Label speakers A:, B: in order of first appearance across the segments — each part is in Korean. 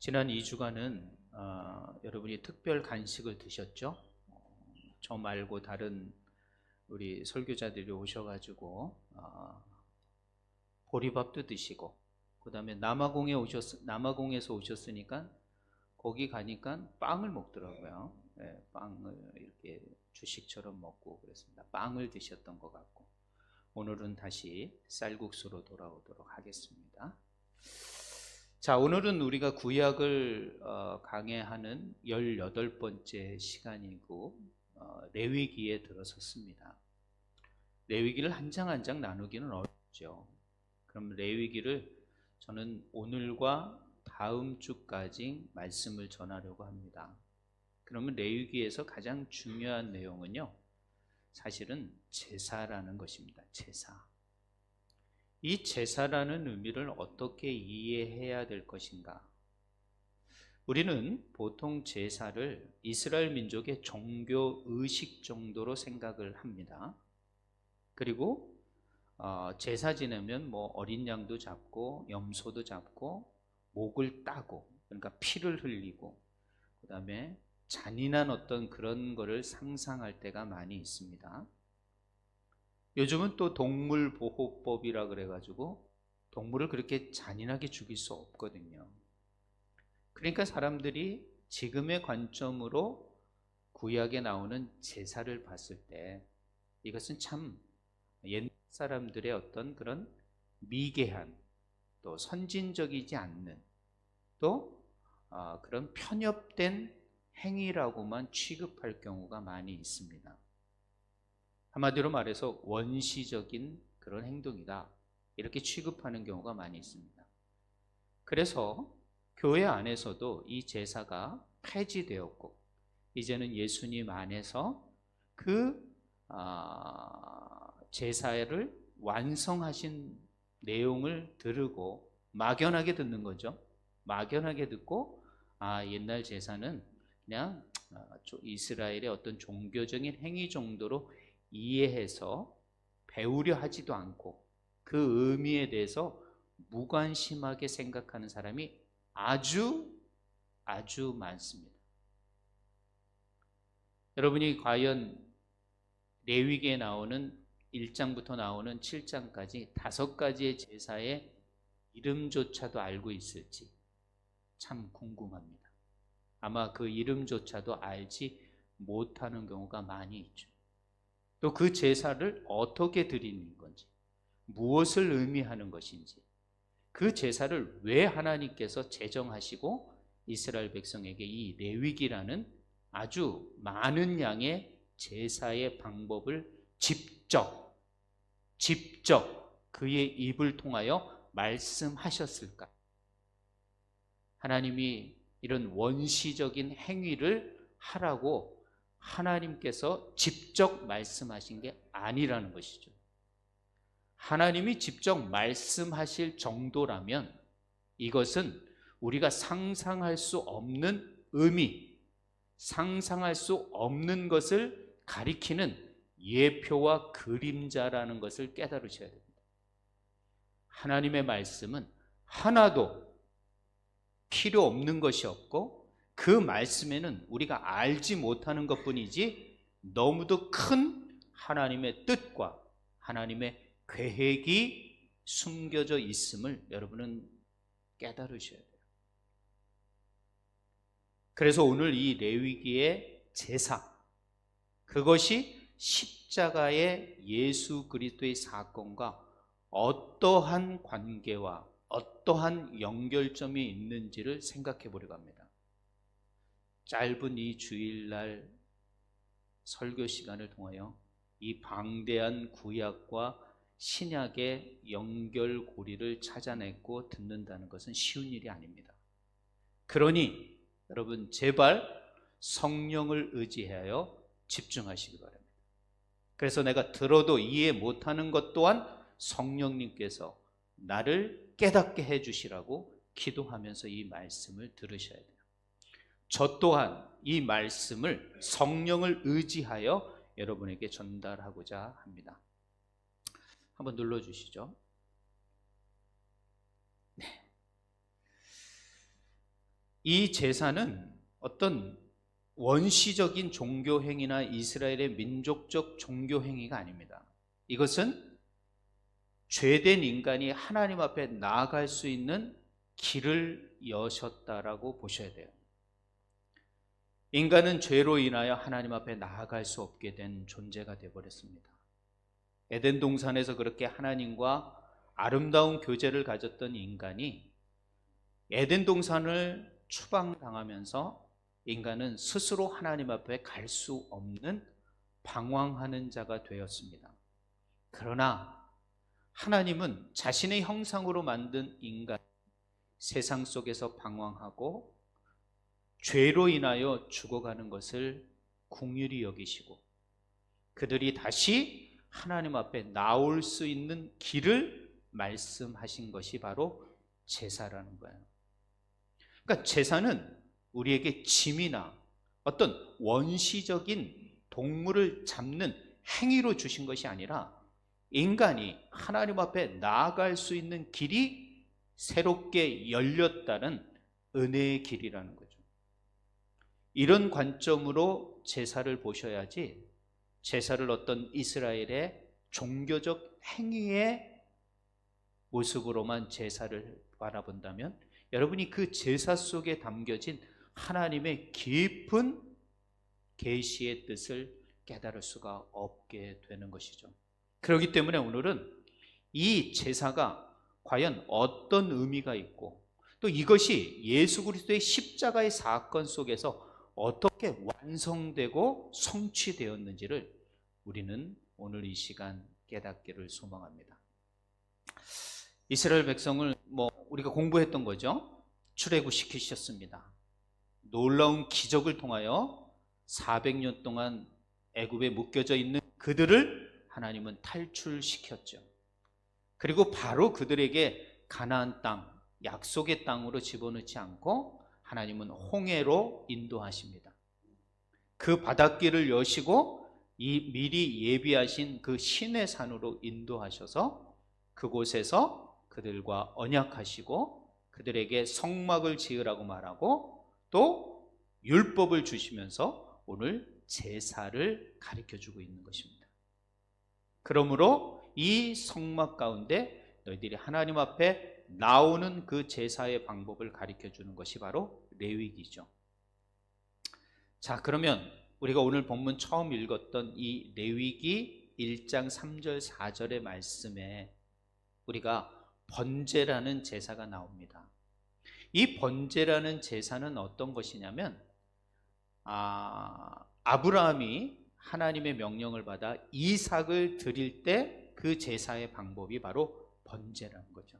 A: 지난 2주간은 여러분이 특별 간식을 드셨죠? 저 말고 다른 우리 설교자들이 오셔가지고 보리밥도 드시고, 그 다음에 남아공에서 오셨으니까 거기 가니까 빵을 먹더라고요. 네, 빵을 이렇게 주식처럼 먹고 그랬습니다. 빵을 드셨던 것 같고, 오늘은 다시 쌀국수로 돌아오도록 하겠습니다. 자, 오늘은 우리가 구약을 강해하는 18번째 시간이고, 레위기에 들어섰습니다. 레위기를 한 장 한 장 나누기는 어렵죠. 그럼 레위기를 저는 오늘과 다음 주까지 말씀을 전하려고 합니다. 그러면 레위기에서 가장 중요한 내용은요, 사실은 제사라는 것입니다. 제사. 이 제사라는 의미를 어떻게 이해해야 될 것인가? 우리는 보통 제사를 이스라엘 민족의 종교 의식 정도로 생각을 합니다. 그리고 제사 지내면 뭐 어린 양도 잡고 염소도 잡고 목을 따고, 그러니까 피를 흘리고, 그 다음에 잔인한 어떤 그런 거를 상상할 때가 많이 있습니다. 요즘은 또 동물보호법이라 그래가지고 동물을 그렇게 잔인하게 죽일 수 없거든요. 그러니까 사람들이 지금의 관점으로 구약에 나오는 제사를 봤을 때 이것은 참 옛 사람들의 어떤 그런 미개한, 또 선진적이지 않는, 또 그런 편협된 행위라고만 취급할 경우가 많이 있습니다. 한마디로 말해서 원시적인 그런 행동이다, 이렇게 취급하는 경우가 많이 있습니다. 그래서 교회 안에서도 이 제사가 폐지되었고, 이제는 예수님 안에서 그 제사를 완성하신 내용을 들고 막연하게 듣는 거죠. 막연하게 듣고 옛날 제사는 그냥 이스라엘의 어떤 종교적인 행위 정도로 이해해서 배우려 하지도 않고 그 의미에 대해서 무관심하게 생각하는 사람이 아주 많습니다. 여러분이 과연 레위기에 나오는 1장부터 나오는 7장까지 5가지의 제사의 이름조차도 알고 있을지 참 궁금합니다. 아마 그 이름조차도 알지 못하는 경우가 많이 있죠. 또 그 제사를 어떻게 드리는 건지, 무엇을 의미하는 것인지, 그 제사를 왜 하나님께서 제정하시고 이스라엘 백성에게 이 레위기라는 아주 많은 양의 제사의 방법을 직접 그의 입을 통하여 말씀하셨을까? 하나님이 이런 원시적인 행위를 하라고 하나님께서 직접 말씀하신 게 아니라는 것이죠. 하나님이 직접 말씀하실 정도라면 이것은 우리가 상상할 수 없는 의미, 상상할 수 없는 것을 가리키는 예표와 그림자라는 것을 깨달으셔야 됩니다. 하나님의 말씀은 하나도 필요 없는 것이 없고, 그 말씀에는 우리가 알지 못하는 것뿐이지 너무도 큰 하나님의 뜻과 하나님의 계획이 숨겨져 있음을 여러분은 깨달으셔야 돼요. 그래서 오늘 이 레위기의 제사, 그것이 십자가의 예수 그리스도의 사건과 어떠한 관계와 어떠한 연결점이 있는지를 생각해 보려고 합니다. 짧은 이 주일날 설교 시간을 통하여 이 방대한 구약과 신약의 연결고리를 찾아내고 듣는다는 것은 쉬운 일이 아닙니다. 그러니 여러분 제발 성령을 의지하여 집중하시기 바랍니다. 그래서 내가 들어도 이해 못하는 것 또한 성령님께서 나를 깨닫게 해주시라고 기도하면서 이 말씀을 들으셔야 돼요. 저 또한 이 말씀을 성령을 의지하여 여러분에게 전달하고자 합니다. 한번 눌러주시죠. 네. 이 제사는 어떤 원시적인 종교행위나 이스라엘의 민족적 종교행위가 아닙니다. 이것은 죄된 인간이 하나님 앞에 나아갈 수 있는 길을 여셨다라고 보셔야 돼요. 인간은 죄로 인하여 하나님 앞에 나아갈 수 없게 된 존재가 되어버렸습니다. 에덴 동산에서 그렇게 하나님과 아름다운 교제를 가졌던 인간이 에덴 동산을 추방당하면서 인간은 스스로 하나님 앞에 갈 수 없는 방황하는 자가 되었습니다. 그러나 하나님은 자신의 형상으로 만든 인간, 세상 속에서 방황하고 죄로 인하여 죽어가는 것을 긍휼히 여기시고 그들이 다시 하나님 앞에 나올 수 있는 길을 말씀하신 것이 바로 제사라는 거예요. 그러니까 제사는 우리에게 짐이나 어떤 원시적인 동물을 잡는 행위로 주신 것이 아니라 인간이 하나님 앞에 나아갈 수 있는 길이 새롭게 열렸다는 은혜의 길이라는 거죠. 이런 관점으로 제사를 보셔야지 제사를 어떤 이스라엘의 종교적 행위의 모습으로만 제사를 바라본다면 여러분이 그 제사 속에 담겨진 하나님의 깊은 계시의 뜻을 깨달을 수가 없게 되는 것이죠. 그렇기 때문에 오늘은 이 제사가 과연 어떤 의미가 있고 또 이것이 예수 그리스도의 십자가의 사건 속에서 어떻게 완성되고 성취되었는지를 우리는 오늘 이 시간 깨닫기를 소망합니다. 이스라엘 백성을 우리가 공부했던 거죠. 출애굽시키셨습니다. 놀라운 기적을 통하여 400년 동안 애굽에 묶여져 있는 그들을 하나님은 탈출시켰죠. 그리고 바로 그들에게 가나안 땅, 약속의 땅으로 집어넣지 않고 하나님은 홍해로 인도하십니다. 그 바닷길을 여시고 미리 예비하신 그 시내 산으로 인도하셔서 그곳에서 그들과 언약하시고 그들에게 성막을 지으라고 말하고 또 율법을 주시면서 오늘 제사를 가르쳐주고 있는 것입니다. 그러므로 이 성막 가운데 너희들이 하나님 앞에 나오는 그 제사의 방법을 가르쳐주는 것이 바로 레위기죠. 자, 그러면 우리가 오늘 본문 처음 읽었던 이 레위기 1장 3절 4절의 말씀에 우리가 번제라는 제사가 나옵니다. 이 번제라는 제사는 어떤 것이냐면 아브라함이 하나님의 명령을 받아 이삭을 드릴 때 그 제사의 방법이 바로 번제라는 거죠.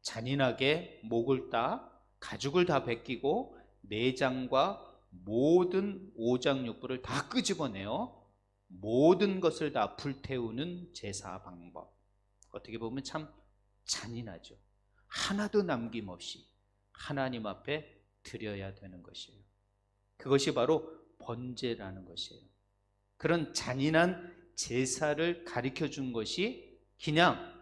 A: 잔인하게 목을 따 가죽을 다 벗기고 내장과 모든 오장육부를 다 끄집어내어 모든 것을 다 불태우는 제사 방법. 어떻게 보면 참 잔인하죠. 하나도 남김없이 하나님 앞에 드려야 되는 것이에요. 그것이 바로 번제라는 것이에요. 그런 잔인한 제사를 가르쳐 준 것이 그냥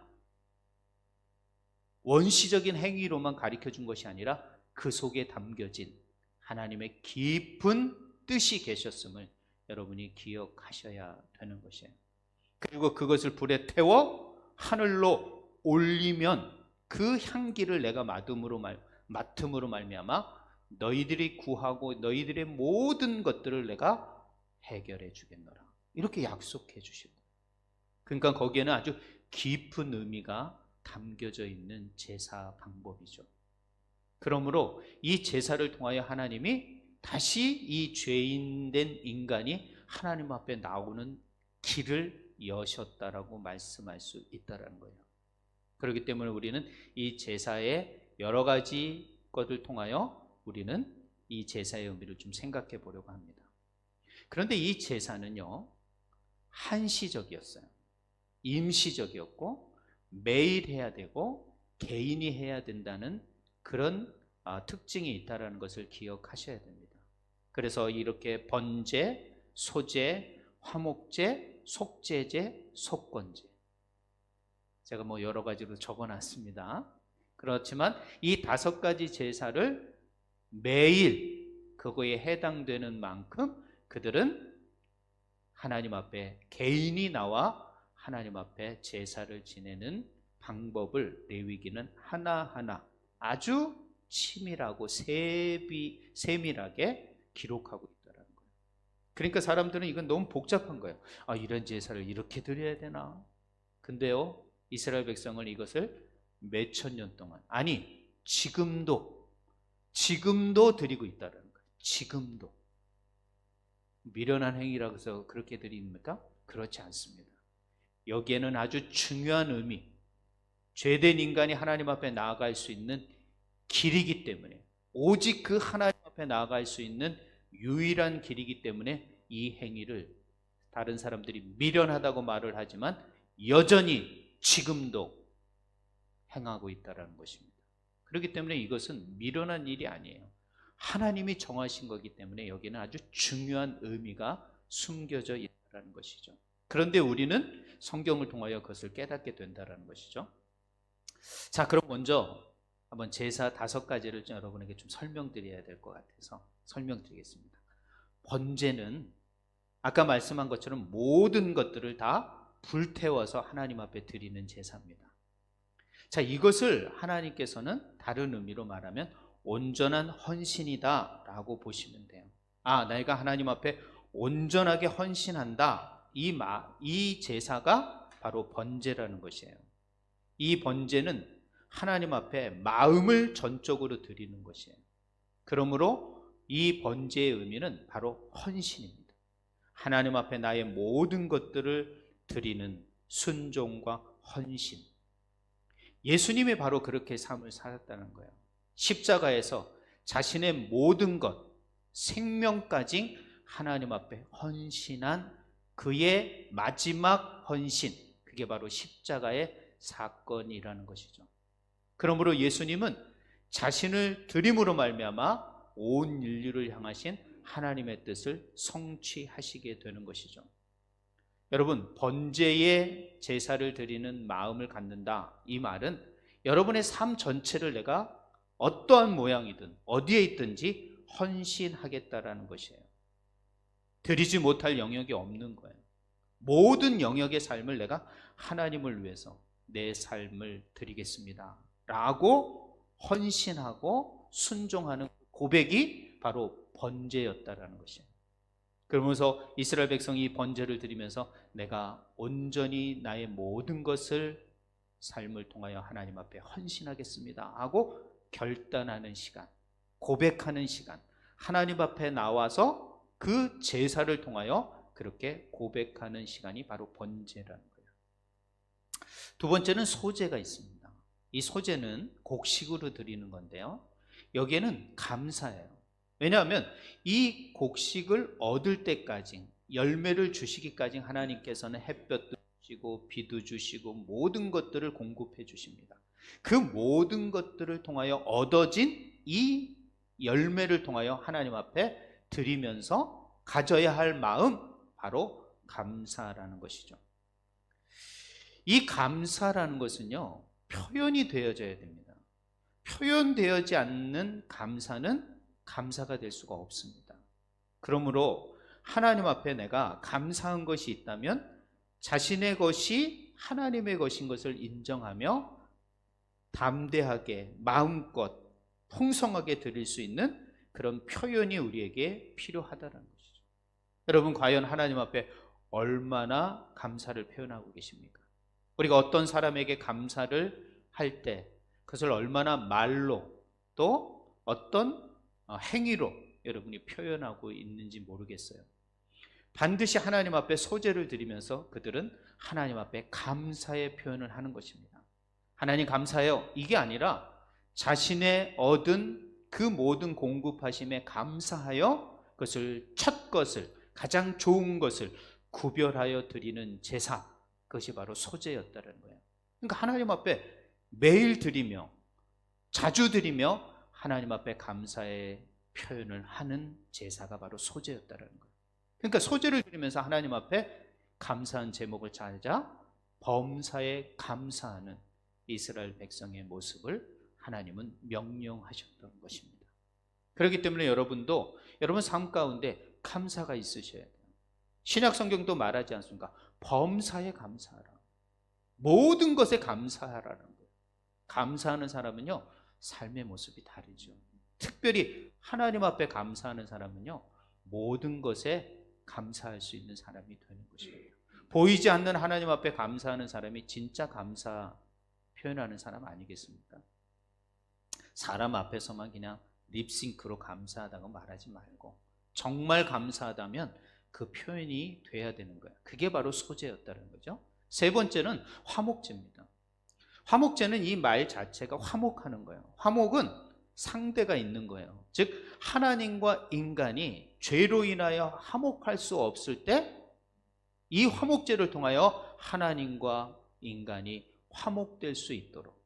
A: 원시적인 행위로만 가르쳐 준 것이 아니라 그 속에 담겨진 하나님의 깊은 뜻이 계셨음을 여러분이 기억하셔야 되는 것이에요. 그리고 그것을 불에 태워 하늘로 올리면 그 향기를 내가 맡음으로 말미암아 너희들이 구하고 너희들의 모든 것들을 내가 해결해 주겠노라. 이렇게 약속해 주시고, 그러니까 거기에는 아주 깊은 의미가 담겨져 있는 제사 방법이죠. 그러므로 이 제사를 통하여 하나님이 다시 이 죄인된 인간이 하나님 앞에 나오는 길을 여셨다라고 말씀할 수 있다는 거예요. 그렇기 때문에 우리는 이 제사의 여러 가지 것을 통하여 우리는 이 제사의 의미를 좀 생각해 보려고 합니다. 그런데 이 제사는요, 한시적이었어요. 임시적이었고 매일 해야 되고 개인이 해야 된다는 그런 특징이 있다는 것을 기억하셔야 됩니다. 그래서 이렇게 번제, 소제, 화목제, 속죄제, 속건제, 제가 여러 가지로 적어놨습니다. 그렇지만 이 5가지 제사를 매일 그거에 해당되는 만큼 그들은 하나님 앞에 개인이 나와 하나님 앞에 제사를 지내는 방법을 레위기는 하나하나 아주 치밀하고 세밀하게 기록하고 있다는 거예요. 그러니까 사람들은 이건 너무 복잡한 거예요. 이런 제사를 이렇게 드려야 되나? 근데요, 이스라엘 백성은 이것을 몇천 년 동안, 아니 지금도 드리고 있다는 거예요. 지금도. 미련한 행위라고 해서 그렇게 드립니까? 그렇지 않습니다. 여기에는 아주 중요한 의미, 죄된 인간이 하나님 앞에 나아갈 수 있는 길이기 때문에, 오직 그 하나님 앞에 나아갈 수 있는 유일한 길이기 때문에 이 행위를 다른 사람들이 미련하다고 말을 하지만 여전히 지금도 행하고 있다는 것입니다. 그렇기 때문에 이것은 미련한 일이 아니에요. 하나님이 정하신 거기 때문에 여기는 아주 중요한 의미가 숨겨져 있다는 것이죠. 그런데 우리는 성경을 통하여 그것을 깨닫게 된다는 것이죠. 자, 그럼 먼저 한번 제사 5가지를 여러분에게 좀 설명드려야 될 것 같아서 설명드리겠습니다. 번제는 아까 말씀한 것처럼 모든 것들을 다 불태워서 하나님 앞에 드리는 제사입니다. 자, 이것을 하나님께서는 다른 의미로 말하면 온전한 헌신이다 라고 보시면 돼요. 내가 하나님 앞에 온전하게 헌신한다, 이 제사가 바로 번제라는 것이에요. 이 번제는 하나님 앞에 마음을 전적으로 드리는 것이에요. 그러므로 이 번제의 의미는 바로 헌신입니다. 하나님 앞에 나의 모든 것들을 드리는 순종과 헌신. 예수님이 바로 그렇게 삶을 살았다는 거예요. 십자가에서 자신의 모든 것, 생명까지 하나님 앞에 헌신한 그의 마지막 헌신, 그게 바로 십자가의 사건이라는 것이죠. 그러므로 예수님은 자신을 드림으로 말미암아 온 인류를 향하신 하나님의 뜻을 성취하시게 되는 것이죠. 여러분, 번제의 제사를 드리는 마음을 갖는다, 이 말은 여러분의 삶 전체를 내가 어떠한 모양이든 어디에 있든지 헌신하겠다라는 것이에요. 드리지 못할 영역이 없는 거예요. 모든 영역의 삶을 내가 하나님을 위해서 내 삶을 드리겠습니다 라고 헌신하고 순종하는 고백이 바로 번제였다라는 것이에요. 그러면서 이스라엘 백성이 이 번제를 드리면서 내가 온전히 나의 모든 것을 삶을 통하여 하나님 앞에 헌신하겠습니다 하고 결단하는 시간, 고백하는 시간, 하나님 앞에 나와서 그 제사를 통하여 그렇게 고백하는 시간이 바로 번제라는 거예요. 두 번째는 소제가 있습니다. 이 소제는 곡식으로 드리는 건데요, 여기에는 감사예요. 왜냐하면 이 곡식을 얻을 때까지, 열매를 주시기까지 하나님께서는 햇볕도 주시고 비도 주시고 모든 것들을 공급해 주십니다. 그 모든 것들을 통하여 얻어진 이 열매를 통하여 하나님 앞에 드리면서 가져야 할 마음, 바로 감사라는 것이죠. 이 감사라는 것은요, 표현이 되어져야 됩니다. 표현되어지 않는 감사는 감사가 될 수가 없습니다. 그러므로 하나님 앞에 내가 감사한 것이 있다면 자신의 것이 하나님의 것인 것을 인정하며 담대하게 마음껏 풍성하게 드릴 수 있는 그런 표현이 우리에게 필요하다는 것이죠. 여러분, 과연 하나님 앞에 얼마나 감사를 표현하고 계십니까? 우리가 어떤 사람에게 감사를 할 때 그것을 얼마나 말로 또 어떤 행위로 여러분이 표현하고 있는지 모르겠어요. 반드시 하나님 앞에 소제를 드리면서 그들은 하나님 앞에 감사의 표현을 하는 것입니다. 하나님 감사해요, 이게 아니라 자신의 얻은 그 모든 공급하심에 감사하여 그것을, 첫 것을, 가장 좋은 것을 구별하여 드리는 제사, 그것이 바로 소제였다는 거예요. 그러니까 하나님 앞에 매일 드리며 자주 드리며 하나님 앞에 감사의 표현을 하는 제사가 바로 소제였다는 거예요. 그러니까 소제를 드리면서 하나님 앞에 감사한 제목을 찾아 범사에 감사하는 이스라엘 백성의 모습을 하나님은 명령하셨던 것입니다. 그렇기 때문에 여러분도 여러분 삶 가운데 감사가 있으셔야 돼요. 신약 성경도 말하지 않습니까? 범사에 감사하라. 모든 것에 감사하라는 거예요. 감사하는 사람은요, 삶의 모습이 다르죠. 특별히 하나님 앞에 감사하는 사람은요, 모든 것에 감사할 수 있는 사람이 되는 것입니다. 보이지 않는 하나님 앞에 감사하는 사람이 진짜 감사 표현하는 사람 아니겠습니까? 사람 앞에서만 그냥 립싱크로 감사하다고 말하지 말고 정말 감사하다면 그 표현이 돼야 되는 거예요. 그게 바로 소재였다는 거죠. 세 번째는 화목제입니다. 화목제는 이 말 자체가 화목하는 거예요. 화목은 상대가 있는 거예요. 즉 하나님과 인간이 죄로 인하여 화목할 수 없을 때 이 화목제를 통하여 하나님과 인간이 화목될 수 있도록,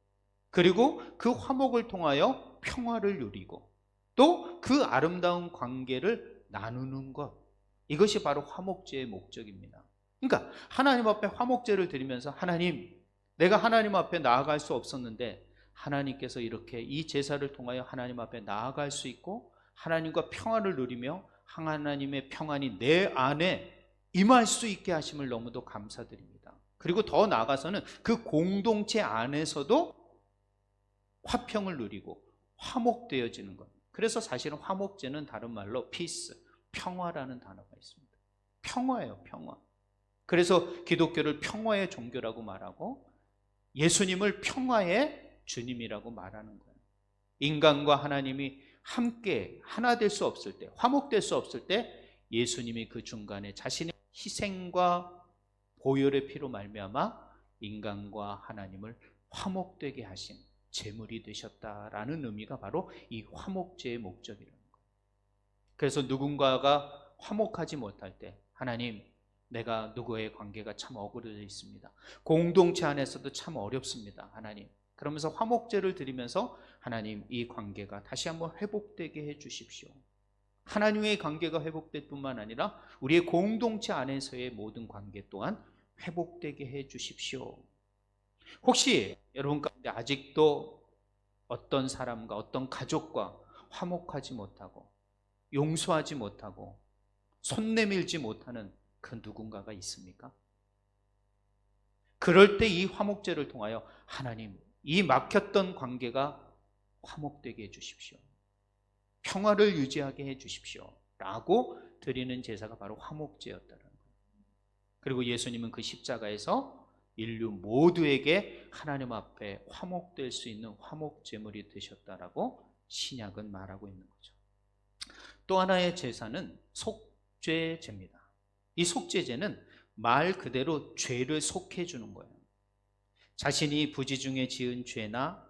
A: 그리고 그 화목을 통하여 평화를 누리고 또 그 아름다운 관계를 나누는 것, 이것이 바로 화목제의 목적입니다. 그러니까 하나님 앞에 화목제를 드리면서 하나님, 내가 하나님 앞에 나아갈 수 없었는데 하나님께서 이렇게 이 제사를 통하여 하나님 앞에 나아갈 수 있고 하나님과 평화를 누리며 하나님의 평안이 내 안에 임할 수 있게 하심을 너무도 감사드립니다. 그리고 더 나아가서는 그 공동체 안에서도 화평을 누리고 화목되어지는 것. 그래서 사실은 화목제는 다른 말로 peace, 평화라는 단어가 있습니다. 평화예요, 평화. 그래서 기독교를 평화의 종교라고 말하고 예수님을 평화의 주님이라고 말하는 거예요. 인간과 하나님이 함께 하나 될 수 없을 때, 화목될 수 없을 때 예수님이 그 중간에 자신의 희생과 보혈의 피로 말미암아 인간과 하나님을 화목되게 하신 제물이 되셨다라는 의미가 바로 이 화목제의 목적이라는 거예요. 그래서 누군가가 화목하지 못할 때 하나님, 내가 누구의 관계가 참 어그러져 있습니다. 공동체 안에서도 참 어렵습니다. 하나님, 그러면서 화목제를 드리면서 하나님, 이 관계가 다시 한번 회복되게 해 주십시오. 하나님의 관계가 회복될 뿐만 아니라 우리의 공동체 안에서의 모든 관계 또한 회복되게 해 주십시오. 혹시 여러분 가운데 아직도 어떤 사람과 어떤 가족과 화목하지 못하고 용서하지 못하고 손 내밀지 못하는 그 누군가가 있습니까? 그럴 때 이 화목제를 통하여 하나님, 이 막혔던 관계가 화목되게 해 주십시오. 평화를 유지하게 해 주십시오. 라고 드리는 제사가 바로 화목제였다는 거예요. 그리고 예수님은 그 십자가에서 인류 모두에게 하나님 앞에 화목될 수 있는 화목제물이 되셨다라고 신약은 말하고 있는 거죠. 또 하나의 제사는 속죄제입니다. 이 속죄제는 말 그대로 죄를 속해 주는 거예요. 자신이 부지중에 지은 죄나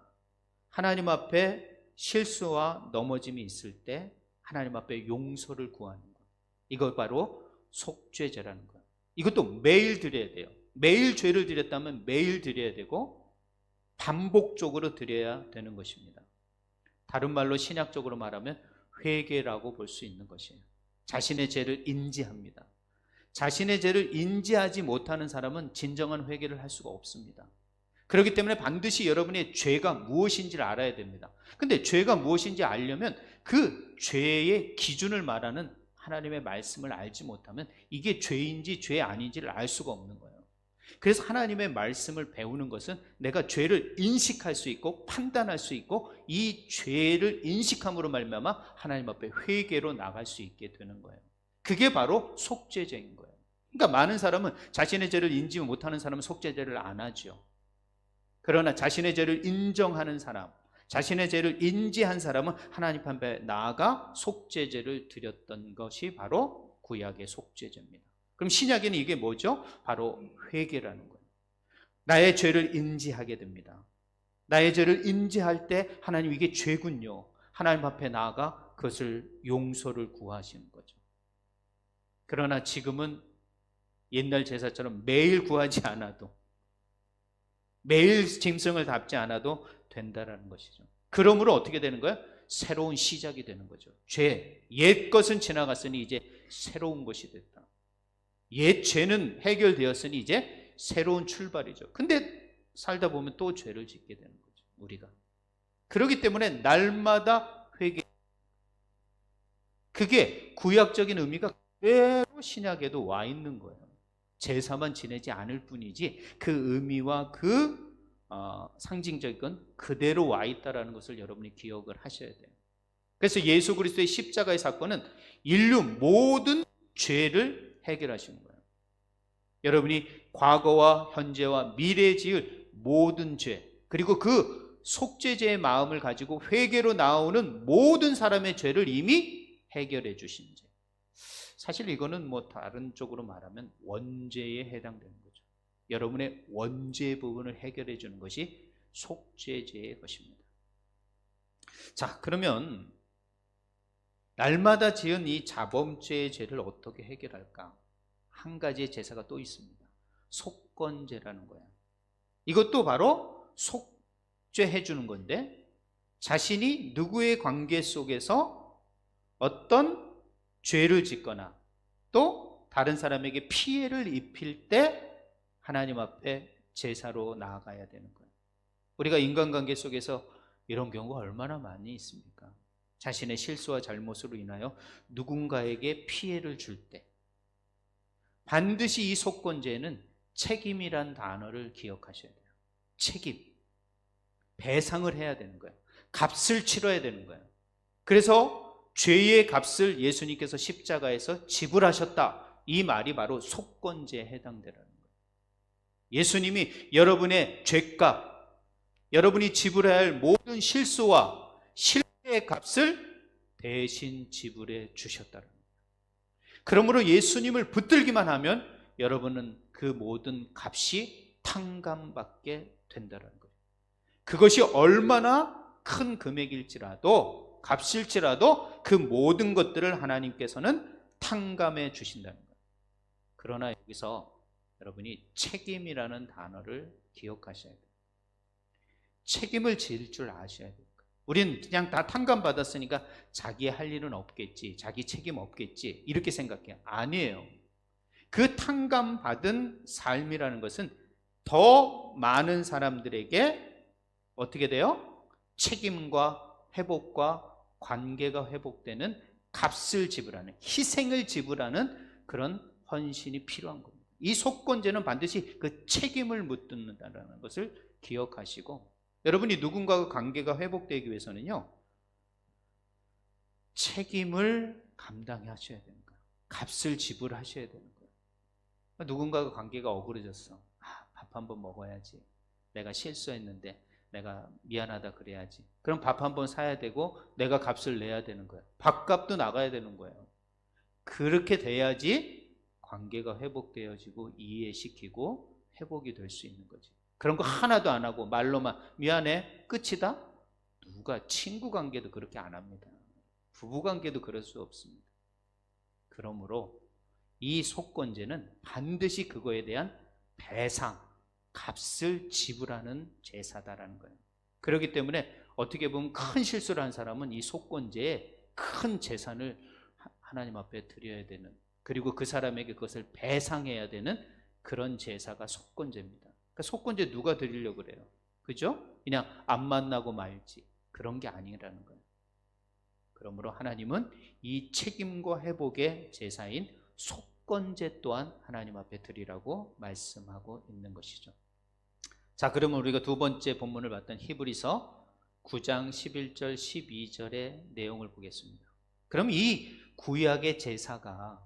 A: 하나님 앞에 실수와 넘어짐이 있을 때 하나님 앞에 용서를 구하는 것, 이거 바로 속죄제라는 거예요. 이것도 매일 드려야 돼요. 매일 죄를 드렸다면 매일 드려야 되고 반복적으로 드려야 되는 것입니다. 다른 말로 신약적으로 말하면 회개라고 볼 수 있는 것이에요. 자신의 죄를 인지합니다. 자신의 죄를 인지하지 못하는 사람은 진정한 회개를 할 수가 없습니다. 그렇기 때문에 반드시 여러분의 죄가 무엇인지를 알아야 됩니다. 근데 죄가 무엇인지 알려면 그 죄의 기준을 말하는 하나님의 말씀을 알지 못하면 이게 죄인지 죄 아닌지를 알 수가 없는 거예요. 그래서 하나님의 말씀을 배우는 것은 내가 죄를 인식할 수 있고 판단할 수 있고 이 죄를 인식함으로 말미암아 하나님 앞에 회개로 나갈 수 있게 되는 거예요. 그게 바로 속죄제인 거예요. 그러니까 많은 사람은 자신의 죄를 인지 못하는 사람은 속죄제를 안 하죠. 그러나 자신의 죄를 인정하는 사람, 자신의 죄를 인지한 사람은 하나님 앞에 나아가 속죄제를 드렸던 것이 바로 구약의 속죄제입니다. 그럼 신약에는 이게 뭐죠? 바로 회개라는 거예요. 나의 죄를 인지하게 됩니다. 나의 죄를 인지할 때 하나님, 이게 죄군요. 하나님 앞에 나아가 그것을 용서를 구하시는 거죠. 그러나 지금은 옛날 제사처럼 매일 구하지 않아도, 매일 짐승을 잡지 않아도 된다라는 것이죠. 그러므로 어떻게 되는 거예요? 새로운 시작이 되는 거죠. 죄, 옛 것은 지나갔으니 이제 새로운 것이 됐다. 옛 죄는 해결되었으니 이제 새로운 출발이죠. 근데 살다 보면 또 죄를 짓게 되는 거죠, 우리가. 그렇기 때문에 날마다 회개, 그게 구약적인 의미가 그대로 신약에도 와 있는 거예요. 제사만 지내지 않을 뿐이지 그 의미와 그 상징적인 건 그대로 와 있다는 것을 여러분이 기억을 하셔야 돼요. 그래서 예수 그리스도의 십자가의 사건은 인류 모든 죄를 해결하시는 거예요. 여러분이 과거와 현재와 미래에 지을 모든 죄, 그리고 그 속죄제의 마음을 가지고 회개로 나오는 모든 사람의 죄를 이미 해결해 주신 죄. 사실 이거는 뭐 다른 쪽으로 말하면 원죄에 해당되는 거죠. 여러분의 원죄 부분을 해결해 주는 것이 속죄제의 것입니다. 자, 그러면 날마다 지은 이 자범죄의 죄를 어떻게 해결할까? 한 가지의 제사가 또 있습니다. 속건제라는 거예요. 이것도 바로 속죄해 주는 건데, 자신이 누구의 관계 속에서 어떤 죄를 짓거나 또 다른 사람에게 피해를 입힐 때 하나님 앞에 제사로 나아가야 되는 거예요. 우리가 인간관계 속에서 이런 경우가 얼마나 많이 있습니까? 자신의 실수와 잘못으로 인하여 누군가에게 피해를 줄 때 반드시 이 속건제에는 책임이란 단어를 기억하셔야 돼요. 책임, 배상을 해야 되는 거예요. 값을 치러야 되는 거예요. 그래서 죄의 값을 예수님께서 십자가에서 지불하셨다, 이 말이 바로 속건제에 해당되는 거예요. 예수님이 여러분의 죄값, 여러분이 지불해야 할 모든 실수와 실패의 값을 대신 지불해 주셨다는 거예요. 그러므로 예수님을 붙들기만 하면 여러분은 그 모든 값이 탕감받게 된다는 거예요. 그것이 얼마나 큰 금액일지라도, 값일지라도 그 모든 것들을 하나님께서는 탕감해 주신다는 거예요. 그러나 여기서 여러분이 책임이라는 단어를 기억하셔야 돼요. 책임을 질 줄 아셔야 돼요. 우리는 그냥 다 탕감받았으니까 자기 할 일은 없겠지, 자기 책임 없겠지, 이렇게 생각해요. 아니에요. 그 탕감받은 삶이라는 것은 더 많은 사람들에게 어떻게 돼요? 책임과 회복과 관계가 회복되는 값을 지불하는, 희생을 지불하는 그런 헌신이 필요한 겁니다. 이 속건제는 반드시 그 책임을 묻는다는 것을 기억하시고, 여러분이 누군가와 관계가 회복되기 위해서는요, 책임을 감당하셔야 되는 거예요. 값을 지불하셔야 되는 거예요. 누군가가 관계가 억울해졌어. 밥 한번 먹어야지. 내가 실수했는데 내가 미안하다 그래야지. 그럼 밥 한번 사야 되고 내가 값을 내야 되는 거예요. 밥값도 나가야 되는 거예요. 그렇게 돼야지 관계가 회복되어지고 이해시키고 회복이 될 수 있는 거지. 그런 거 하나도 안 하고 말로만 미안해, 끝이다? 누가 친구 관계도 그렇게 안 합니다. 부부 관계도 그럴 수 없습니다. 그러므로 이 속건제는 반드시 그거에 대한 배상, 값을 지불하는 제사다라는 거예요. 그렇기 때문에 어떻게 보면 큰 실수를 한 사람은 이 속건제에 큰 재산을 하나님 앞에 드려야 되는, 그리고 그 사람에게 그것을 배상해야 되는 그런 제사가 속건제입니다. 그러니까 속건제 누가 드리려고 그래요? 그죠? 그냥 안 만나고 말지, 그런 게 아니라는 거예요. 그러므로 하나님은 이 책임과 회복의 제사인 속건제 또한 하나님 앞에 드리라고 말씀하고 있는 것이죠. 자, 그러면 우리가 두 번째 본문을 봤던 히브리서 9장 11절 12절의 내용을 보겠습니다. 그럼 이 구약의 제사가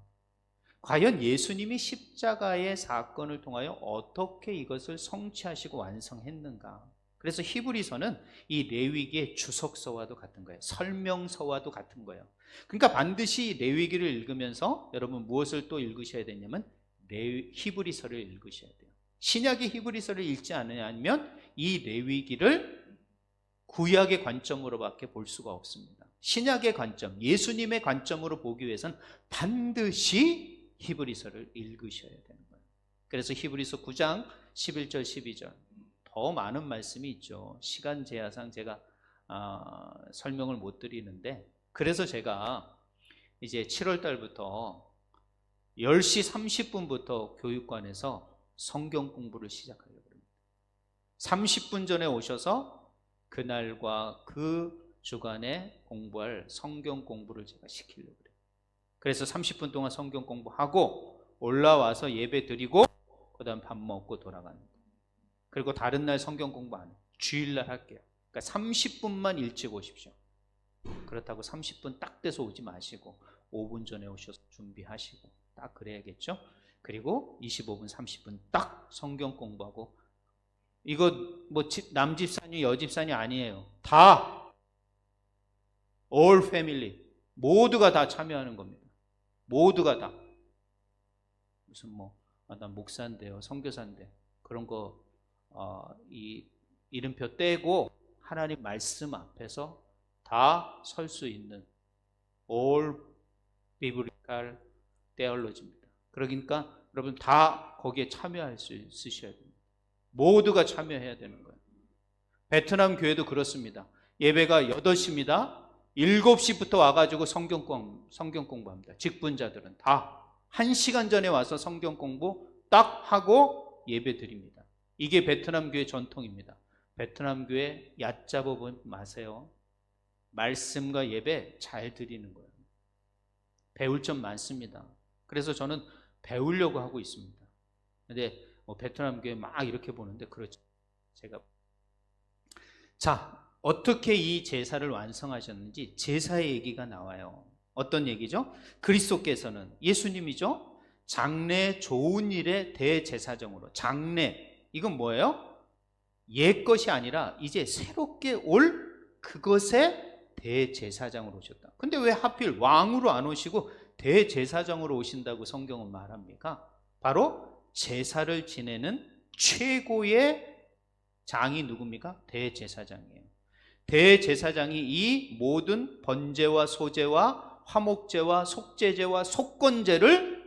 A: 과연 예수님이 십자가의 사건을 통하여 어떻게 이것을 성취하시고 완성했는가? 그래서 히브리서는 이 레위기의 주석서와도 같은 거예요. 설명서와도 같은 거예요. 그러니까 반드시 레위기를 읽으면서 여러분 무엇을 또 읽으셔야 되냐면 히브리서를 읽으셔야 돼요. 신약의 히브리서를 읽지 않으면 이 레위기를 구약의 관점으로밖에 볼 수가 없습니다. 신약의 관점, 예수님의 관점으로 보기 위해서는 반드시 히브리서를 읽으셔야 되는 거예요. 그래서 히브리서 9장 11절 12절 더 많은 말씀이 있죠. 시간 제한상 제가 설명을 못 드리는데, 그래서 제가 이제 7월 달부터 10시 30분부터 교육관에서 성경 공부를 시작하려고 합니다. 30분 전에 오셔서 그날과 그 주간에 공부할 성경 공부를 제가 시키려고 그래요. 그래서 30분 동안 성경 공부하고 올라와서 예배 드리고 그 다음 밥 먹고 돌아가는 거예요. 그리고 다른 날 성경 공부 안 해요. 주일날 할게요. 그러니까 30분만 일찍 오십시오. 그렇다고 30분 딱 돼서 오지 마시고 5분 전에 오셔서 준비하시고 딱 그래야겠죠. 그리고 25분 30분 딱 성경 공부하고, 이거 뭐 남집사님 여집사님 아니에요. 다 all family 모두가 다 참여하는 겁니다. 모두가 다. 무슨 난 목사인데요, 선교사인데 그런 거 이 이름표 떼고 하나님 말씀 앞에서 다 설 수 있는 all biblical theology입니다. 그러니까 여러분 다 거기에 참여할 수 있으셔야 됩니다. 모두가 참여해야 되는 거예요. 베트남 교회도 그렇습니다. 예배가 8시입니다. 7시부터 와가지고 성경 공부합니다. 직분자들은 다 1시간 전에 와서 성경 공부 딱 하고 예배 드립니다. 이게 베트남 교회 전통입니다. 베트남 교회 얕잡아 보지 마세요. 말씀과 예배 잘 드리는 거예요. 배울 점 많습니다. 그래서 저는 배우려고 하고 있습니다. 근데 베트남 교회 막 이렇게 보는데 그렇죠. 자, 어떻게 이 제사를 완성하셨는지 제사의 얘기가 나와요. 어떤 얘기죠? 그리스도께서는, 예수님이죠, 장래 좋은 일의 대제사장으로. 장래, 이건 뭐예요? 옛 것이 아니라 이제 새롭게 올 그것의 대제사장으로 오셨다. 근데 왜 하필 왕으로 안 오시고 대제사장으로 오신다고 성경은 말합니까? 바로 제사를 지내는 최고의 장이 누굽니까? 대제사장이에요. 대제사장이 이 모든 번제와 소제와 화목제와 속죄제와 속건제를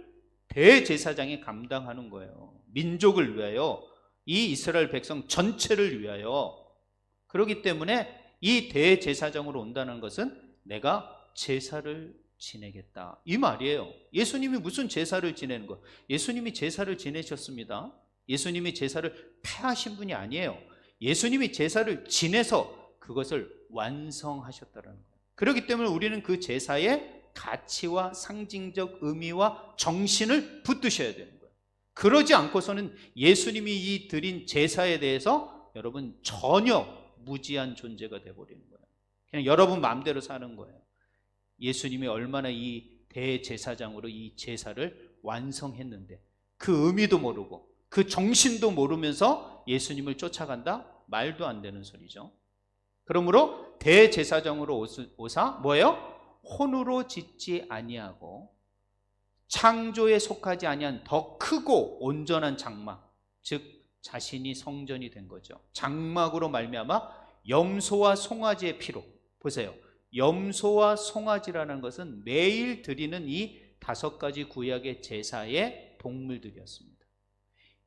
A: 대제사장이 감당하는 거예요. 민족을 위하여, 이 이스라엘 백성 전체를 위하여. 그렇기 때문에 이 대제사장으로 온다는 것은 내가 제사를 지내겠다, 이 말이에요. 예수님이 무슨 제사를 지내는 거? 예수님이 제사를 지내셨습니다. 예수님이 제사를 폐하신 분이 아니에요. 예수님이 제사를 지내서 그것을 완성하셨다는 거예요. 그렇기 때문에 우리는 그 제사의 가치와 상징적 의미와 정신을 붙드셔야 되는 거예요. 그러지 않고서는 예수님이 이 드린 제사에 대해서 여러분 전혀 무지한 존재가 되어버리는 거예요. 그냥 여러분 마음대로 사는 거예요. 예수님이 얼마나 이 대제사장으로 이 제사를 완성했는데 그 의미도 모르고 그 정신도 모르면서 예수님을 쫓아간다? 말도 안 되는 소리죠. 그러므로 대제사장으로 오사 뭐예요? 혼으로 짓지 아니하고 창조에 속하지 아니한 더 크고 온전한 장막, 즉 자신이 성전이 된 거죠. 장막으로 말미암아 염소와 송아지의 피로. 보세요. 염소와 송아지라는 것은 매일 드리는 이 5가지 구약의 제사의 동물들이었습니다.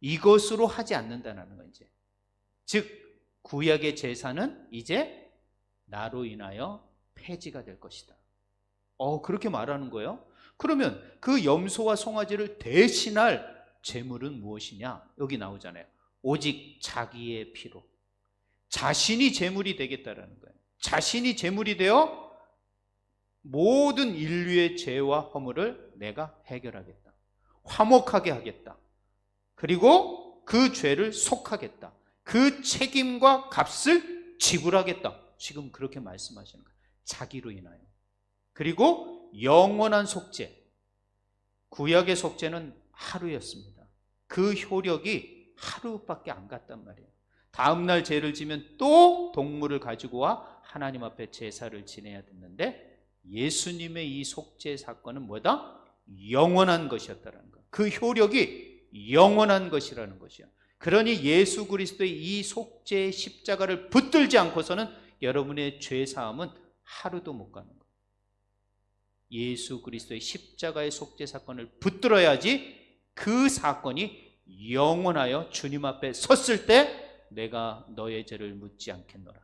A: 이것으로 하지 않는다는 거. 이제 즉 구약의 제사는 이제 나로 인하여 폐지가 될 것이다. 그렇게 말하는 거예요. 그러면 그 염소와 송아지를 대신할 제물은 무엇이냐? 여기 나오잖아요. 오직 자기의 피로. 자신이 제물이 되겠다라는 거예요. 자신이 제물이 되어 모든 인류의 죄와 허물을 내가 해결하겠다. 화목하게 하겠다. 그리고 그 죄를 속하겠다. 그 책임과 값을 지불하겠다. 지금 그렇게 말씀하시는 거예요. 자기로 인하여. 그리고 영원한 속죄. 구약의 속죄는 하루였습니다. 그 효력이 하루밖에 안 갔단 말이에요. 다음날 죄를 지면 또 동물을 가지고 와 하나님 앞에 제사를 지내야 됐는데 예수님의 이 속죄 사건은 뭐다? 영원한 것이었다는 것. 그 효력이 영원한 것이라는 것이야. 그러니 예수 그리스도의 이 속죄의 십자가를 붙들지 않고서는 여러분의 죄 사함은 하루도 못 가는 거예요. 예수 그리스도의 십자가의 속죄 사건을 붙들어야지 그 사건이 영원하여 주님 앞에 섰을 때 내가 너의 죄를 묻지 않겠노라.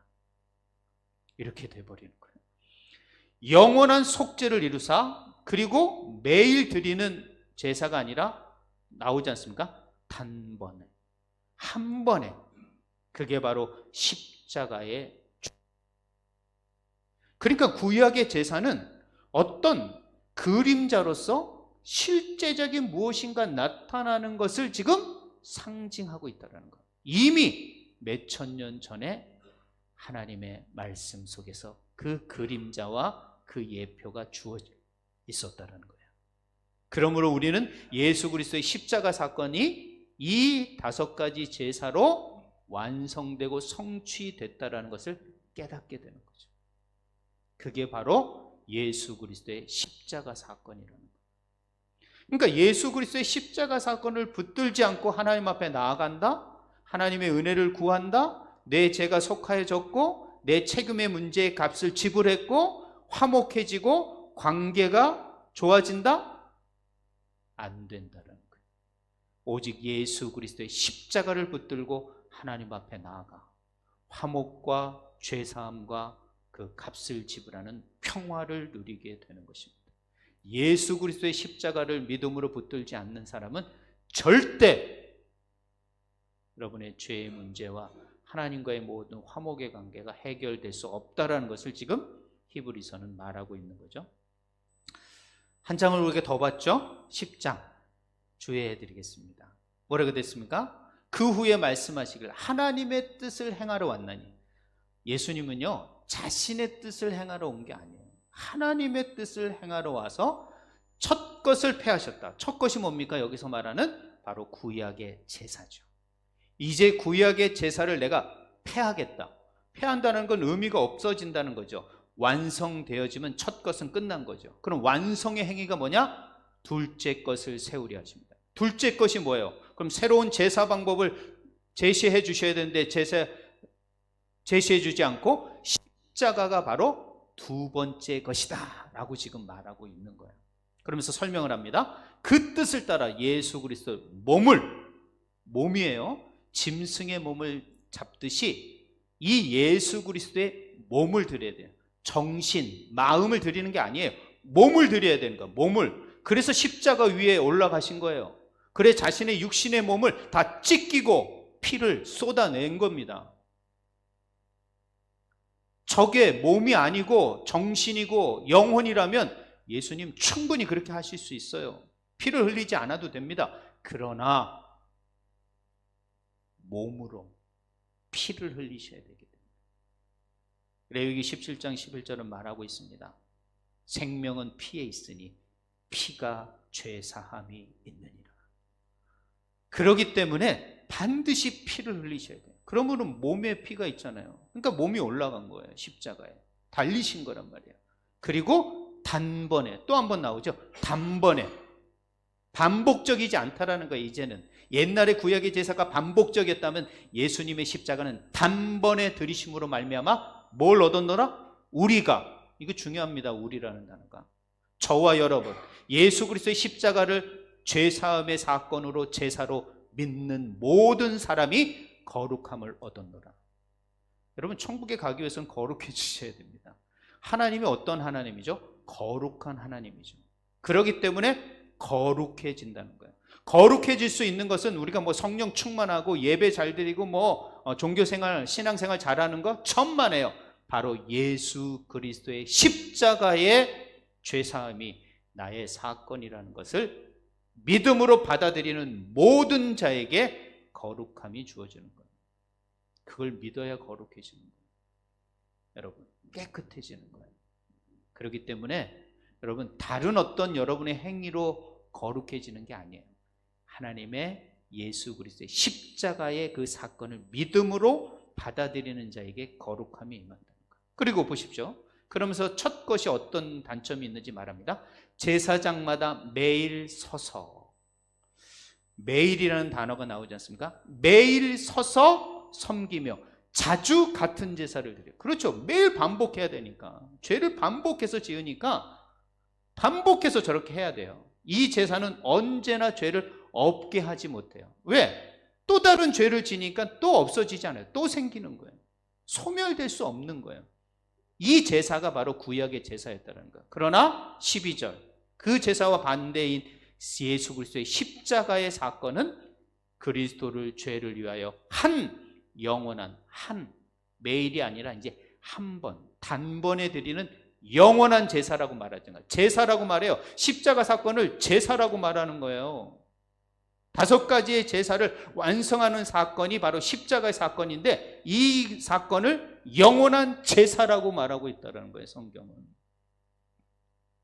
A: 이렇게 돼버리는 거예요. 영원한 속죄를 이루사, 그리고 매일 드리는 제사가 아니라 나오지 않습니까? 단번에, 한 번에. 그게 바로 십자가의. 그러니까 구약의 제사는 어떤 그림자로서 실제적인 무엇인가 나타나는 것을 지금 상징하고 있다는 거예요. 이미 몇천 년 전에 하나님의 말씀 속에서 그 그림자와 그 예표가 주어져 있었다는 거예요. 그러므로 우리는 예수 그리스도의 십자가 사건이 이 5가지 제사로 완성되고 성취됐다는 것을 깨닫게 되는 거죠. 그게 바로 예수 그리스도의 십자가 사건이라는 거예요. 그러니까 예수 그리스도의 십자가 사건을 붙들지 않고 하나님 앞에 나아간다, 하나님의 은혜를 구한다, 내 죄가 속하여졌고 내 책임의 문제의 값을 지불했고 화목해지고 관계가 좋아진다? 안 된다는 거예요. 오직 예수 그리스도의 십자가를 붙들고 하나님 앞에 나아가 화목과 죄사함과 그 값을 지불하는 평화를 누리게 되는 것입니다. 예수 그리스도의 십자가를 믿음으로 붙들지 않는 사람은 절대 여러분의 죄의 문제와 하나님과의 모든 화목의 관계가 해결될 수 없다라는 것을 지금 히브리서는 말하고 있는 거죠. 한 장을 우리가 더 봤죠? 10장 주의해 드리겠습니다. 뭐라고 됐습니까? 그 후에 말씀하시길 하나님의 뜻을 행하러 왔나니. 예수님은요 자신의 뜻을 행하러 온 게 아니에요. 하나님의 뜻을 행하러 와서 첫 것을 폐하셨다. 첫 것이 뭡니까? 여기서 말하는 바로 구약의 제사죠. 이제 구약의 제사를 내가 폐하겠다. 폐한다는 건 의미가 없어진다는 거죠. 완성되어지면 첫 것은 끝난 거죠. 그럼 완성의 행위가 뭐냐? 둘째 것을 세우려 하십니다. 둘째 것이 뭐예요? 그럼 새로운 제사 방법을 제시해 주셔야 되는데 제시해 주지 않고 십자가가 바로 두 번째 것이다 라고 지금 말하고 있는 거예요. 그러면서 설명을 합니다. 그 뜻을 따라 예수 그리스도 몸이에요. 짐승의 몸을 잡듯이 이 예수 그리스도의 몸을 드려야 돼요. 정신, 마음을 드리는 게 아니에요. 몸을 드려야 되는 거예요. 몸을. 그래서 십자가 위에 올라가신 거예요. 그래 자신의 육신의 몸을 다 찢기고 피를 쏟아낸 겁니다. 저게 몸이 아니고 정신이고 영혼이라면 예수님 충분히 그렇게 하실 수 있어요. 피를 흘리지 않아도 됩니다. 그러나 몸으로 피를 흘리셔야 되기 때문에. 레위기 17장 11절은 말하고 있습니다. 생명은 피에 있으니 피가 죄사함이 있느니라. 그렇기 때문에 반드시 피를 흘리셔야 돼요. 그러면 몸에 피가 있잖아요. 그러니까 몸이 올라간 거예요. 십자가에 달리신 거란 말이에요. 그리고 단번에 또 한 번 나오죠. 단번에 반복적이지 않다라는 거예요. 이제는 옛날에 구약의 제사가 반복적이었다면 예수님의 십자가는 단번에 들이심으로 말미암아 뭘 얻었노라? 우리가, 이거 중요합니다. 우리라는 단어가 저와 여러분 예수 그리스도의 십자가를 죄사함의 사건으로 제사로 믿는 모든 사람이 거룩함을 얻었노라. 여러분 천국에 가기 위해서는 거룩해지셔야 됩니다. 하나님이 어떤 하나님이죠? 거룩한 하나님이죠. 그렇기 때문에 거룩해진다는 거예요. 거룩해질 수 있는 것은 우리가 뭐 성령 충만하고 예배 잘 드리고 뭐 종교생활, 신앙생활 잘하는 거 천만에요. 바로 예수 그리스도의 십자가의 죄사함이 나의 사건이라는 것을 믿음으로 받아들이는 모든 자에게 거룩함이 주어지는 거예요. 그걸 믿어야 거룩해지는 거예요. 여러분 깨끗해지는 거예요. 그렇기 때문에 여러분 다른 어떤 여러분의 행위로 거룩해지는 게 아니에요. 하나님의 예수 그리스도의 십자가의 그 사건을 믿음으로 받아들이는 자에게 거룩함이 임한다는 거예요. 그리고 보십시오. 그러면서 첫 것이 어떤 단점이 있는지 말합니다. 제사장마다 매일 서서, 매일이라는 단어가 나오지 않습니까? 매일 서서 섬기며 자주 같은 제사를 드려요. 그렇죠. 매일 반복해야 되니까. 죄를 반복해서 지으니까 반복해서 저렇게 해야 돼요. 이 제사는 언제나 죄를 없게 하지 못해요. 왜? 또 다른 죄를 지니까 또 없어지지 않아요. 또 생기는 거예요. 소멸될 수 없는 거예요. 이 제사가 바로 구약의 제사였다는 거예요. 그러나 12절 그 제사와 반대인 예수 그리스도의 십자가의 사건은 그리스도를 죄를 위하여 한 영원한 한 매일이 아니라 이제 한 번 단번에 드리는 영원한 제사라고 말하잖아요. 제사라고 말해요. 십자가 사건을 제사라고 말하는 거예요. 5가지의 제사를 완성하는 사건이 바로 십자가의 사건인데, 이 사건을 영원한 제사라고 말하고 있다는 거예요, 성경은.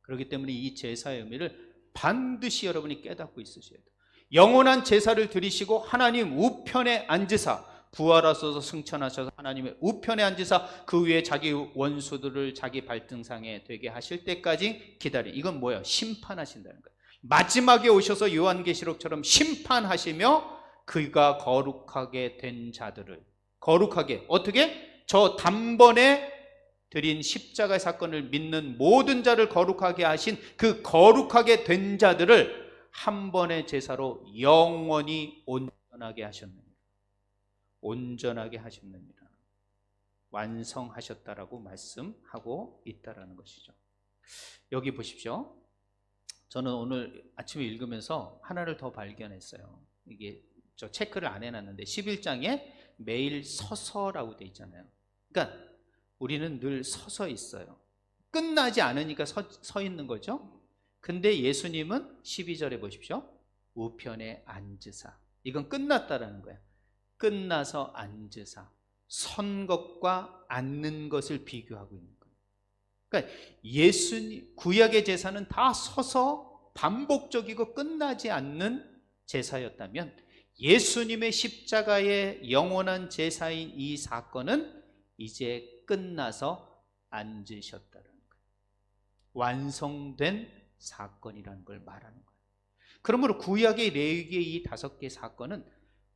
A: 그렇기 때문에 이 제사의 의미를 반드시 여러분이 깨닫고 있으셔야 돼요. 영원한 제사를 드리시고 하나님 우편에 앉으사, 부활하셔서 승천하셔서 하나님의 우편에 앉으사 그 위에 자기 원수들을 자기 발등상에 되게 하실 때까지 기다리. 이건 뭐예요? 심판하신다는 거예요. 마지막에 오셔서 요한계시록처럼 심판하시며 그가 거룩하게 된 자들을, 거룩하게 어떻게? 저 단번에 드린 십자가의 사건을 믿는 모든 자를 거룩하게 하신 그 거룩하게 된 자들을 한 번의 제사로 영원히 온전하게 하셨느니라. 온전하게 하셨느니라. 완성하셨다라고 말씀하고 있다라는 것이죠. 여기 보십시오. 저는 오늘 아침에 읽으면서 하나를 더 발견했어요. 이게 저 체크를 안 해놨는데 11장에 매일 서서라고 돼 있잖아요. 그러니까 우리는 늘 서서 있어요. 끝나지 않으니까 서 있는 거죠. 근데 예수님은 12절에 보십시오. 우편에 앉으사. 이건 끝났다라는 거예요. 끝나서 앉으사. 선 것과 앉는 것을 비교하고 있는 거예요. 그러니까 예수님, 구약의 제사는 다 서서 반복적이고 끝나지 않는 제사였다면 예수님의 십자가의 영원한 제사인 이 사건은 이제 끝나서 앉으셨다는 거예요. 완성된 사건이라는 걸 말하는 거예요. 그러므로 구약의 레위기의 이 5개 사건은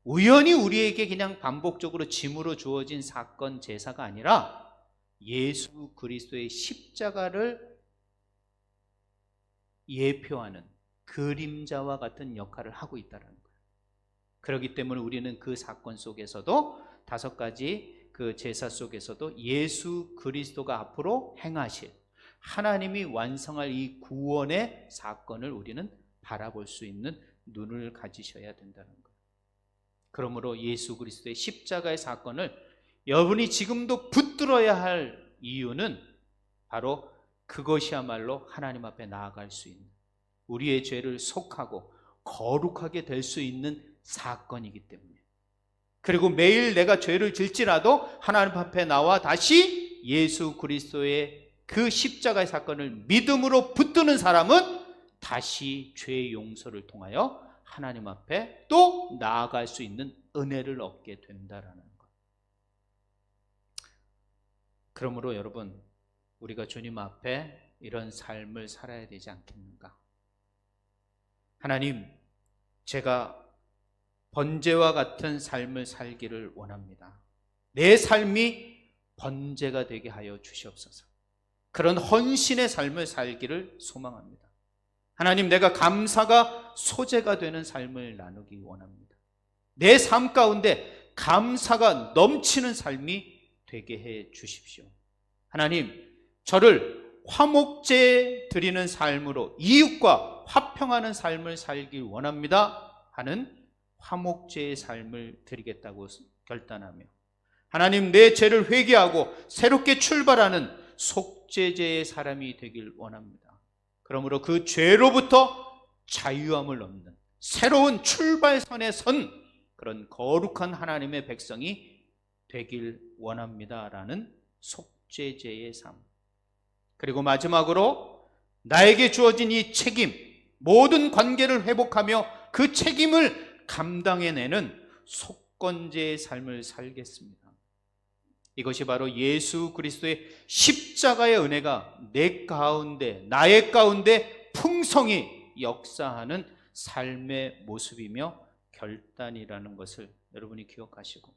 A: 우연히 우리에게 그냥 반복적으로 짐으로 주어진 사건, 제사가 아니라 예수 그리스도의 십자가를 예표하는 그림자와 같은 역할을 하고 있다는 거예요. 그렇기 때문에 우리는 그 사건 속에서도 5가지 그 제사 속에서도 예수 그리스도가 앞으로 행하실, 하나님이 완성할 이 구원의 사건을 우리는 바라볼 수 있는 눈을 가지셔야 된다는 거예요. 그러므로 예수 그리스도의 십자가의 사건을 여러분이 지금도 붙들어야 할 이유는 바로 그것이야말로 하나님 앞에 나아갈 수 있는, 우리의 죄를 속하고 거룩하게 될 수 있는 사건이기 때문에, 그리고 매일 내가 죄를 질지라도 하나님 앞에 나와 다시 예수 그리스도의 그 십자가의 사건을 믿음으로 붙드는 사람은 다시 죄의 용서를 통하여 하나님 앞에 또 나아갈 수 있는 은혜를 얻게 된다라는 것. 그러므로 여러분, 우리가 주님 앞에 이런 삶을 살아야 되지 않겠는가? 하나님, 제가 번제와 같은 삶을 살기를 원합니다. 내 삶이 번제가 되게 하여 주시옵소서. 그런 헌신의 삶을 살기를 소망합니다. 하나님, 내가 감사가 소재가 되는 삶을 나누기 원합니다. 내 삶 가운데 감사가 넘치는 삶이 되게 해 주십시오. 하나님, 저를 화목제 드리는 삶으로 이웃과 화평하는 삶을 살길 원합니다 하는 화목제의 삶을 드리겠다고 결단하며, 하나님, 내 죄를 회개하고 새롭게 출발하는 속죄제의 사람이 되길 원합니다. 그러므로 그 죄로부터 자유함을 얻는 새로운 출발선에 선 그런 거룩한 하나님의 백성이 되길 원합니다라는 속죄제의 삶. 그리고 마지막으로 나에게 주어진 이 책임, 모든 관계를 회복하며 그 책임을 감당해내는 속건제의 삶을 살겠습니다. 이것이 바로 예수 그리스도의 십자가의 은혜가 내 가운데, 나의 가운데 풍성히 역사하는 삶의 모습이며 결단이라는 것을 여러분이 기억하시고,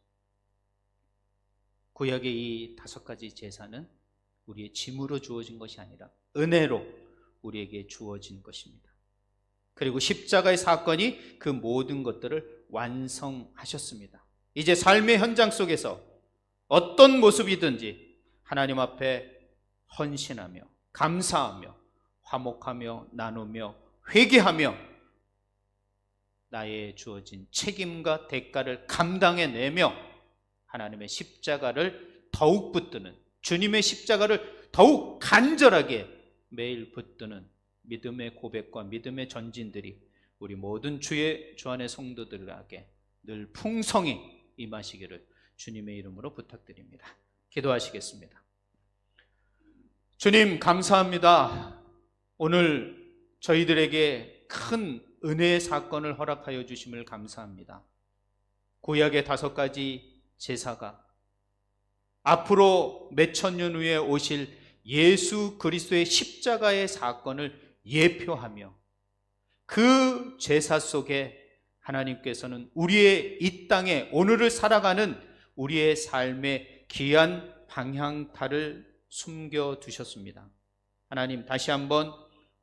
A: 구약의 이 5가지 제사는 우리의 짐으로 주어진 것이 아니라 은혜로 우리에게 주어진 것입니다. 그리고 십자가의 사건이 그 모든 것들을 완성하셨습니다. 이제 삶의 현장 속에서 어떤 모습이든지 하나님 앞에 헌신하며 감사하며 화목하며 나누며 회개하며 나의 주어진 책임과 대가를 감당해내며 하나님의 십자가를 더욱 붙드는, 주님의 십자가를 더욱 간절하게 매일 붙드는 믿음의 고백과 믿음의 전진들이 우리 모든 주 안의 성도들에게 늘 풍성히 임하시기를 주님의 이름으로 부탁드립니다. 기도하시겠습니다. 주님, 감사합니다. 오늘 저희들에게 큰 은혜의 사건을 허락하여 주심을 감사합니다. 구약의 5가지 제사가 앞으로 몇천 년 후에 오실 예수 그리스도의 십자가의 사건을 예표하며 그 제사 속에 하나님께서는 우리의 이 땅에 오늘을 살아가는 우리의 삶의 귀한 방향타를 숨겨두셨습니다. 하나님, 다시 한번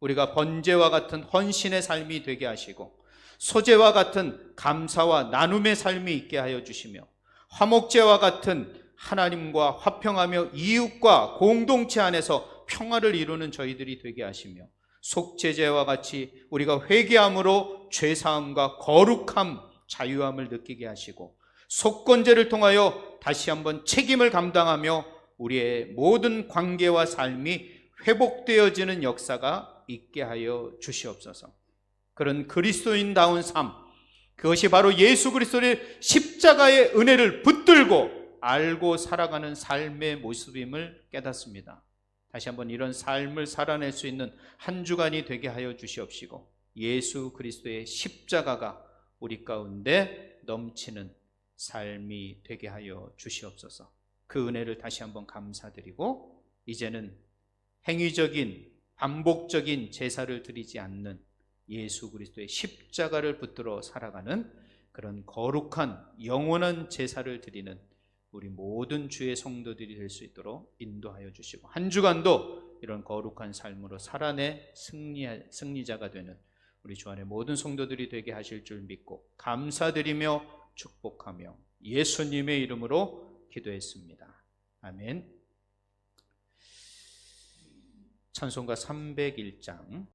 A: 우리가 번제와 같은 헌신의 삶이 되게 하시고 소제와 같은 감사와 나눔의 삶이 있게 하여 주시며 화목제와 같은 하나님과 화평하며 이웃과 공동체 안에서 평화를 이루는 저희들이 되게 하시며 속죄제와 같이 우리가 회개함으로 죄사함과 거룩함, 자유함을 느끼게 하시고 속건제를 통하여 다시 한번 책임을 감당하며 우리의 모든 관계와 삶이 회복되어지는 역사가 있게 하여 주시옵소서. 그런 그리스도인다운 삶, 그것이 바로 예수 그리스도의 십자가의 은혜를 붙들고 알고 살아가는 삶의 모습임을 깨닫습니다. 다시 한번 이런 삶을 살아낼 수 있는 한 주간이 되게 하여 주시옵시고 예수 그리스도의 십자가가 우리 가운데 넘치는 삶이 되게 하여 주시옵소서. 그 은혜를 다시 한번 감사드리고 이제는 행위적인 반복적인 제사를 드리지 않는 예수 그리스도의 십자가를 붙들어 살아가는 그런 거룩한 영원한 제사를 드리는 우리 모든 주의 성도들이 될 수 있도록 인도하여 주시고 한 주간도 이런 거룩한 삶으로 살아내 승리자가 되는 우리 주 안의 모든 성도들이 되게 하실 줄 믿고 감사드리며 축복하며 예수님의 이름으로 기도했습니다. 아멘. 찬송가 301장